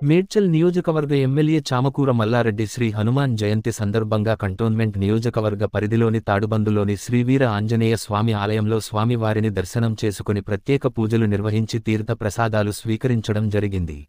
మేడ్చల్ నియోజకవర్గ ఎమ్మెల్యే చామకూర మల్లారెడ్డి శ్రీ హనుమాన్ జయంతి సందర్భంగా కంటోన్మెంట్ నియోజకవర్గ పరిధిలోని తాడుబందులోని శ్రీవీర ఆంజనేయ స్వామి ఆలయంలో స్వామివారిని దర్శనం చేసుకుని ప్రత్యేక పూజలు నిర్వహించి తీర్థ ప్రసాదాలు స్వీకరించడం జరిగింది.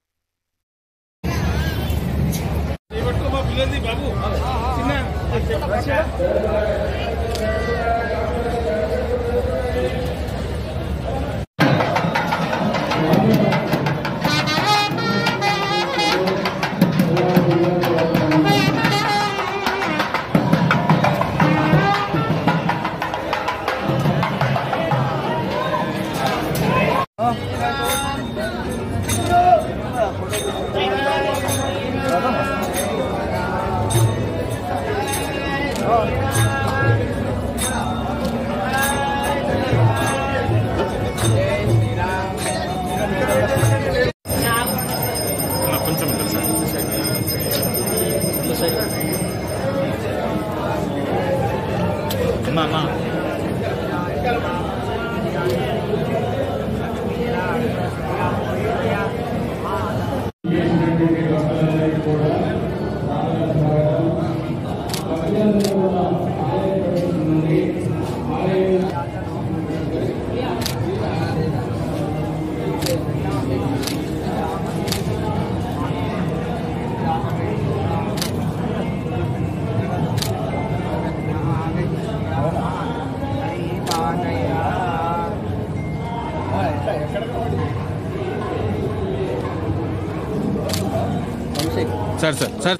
सर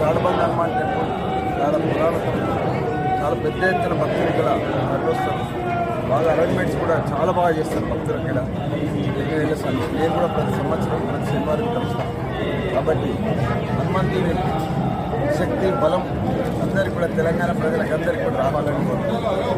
తాడుబంది హనుమాన్ టెంపుల్ చాలా పురాతనం, చాలా పెద్ద ఎత్తున భక్తులు ఇక్కడ వస్తారు. బాగా అరేంజ్మెంట్స్ కూడా చాలా బాగా చేస్తారు భక్తులు ఇక్కడ. నేను కూడా ప్రతి సంవత్సరం ప్రతి శనివారం కలుస్తాను. కాబట్టి హనుమంతుని శక్తి బలం అందరికీ కూడా తెలంగాణ ప్రజలకు అందరికీ కూడా రావాలని కోరుకుంటున్నాను.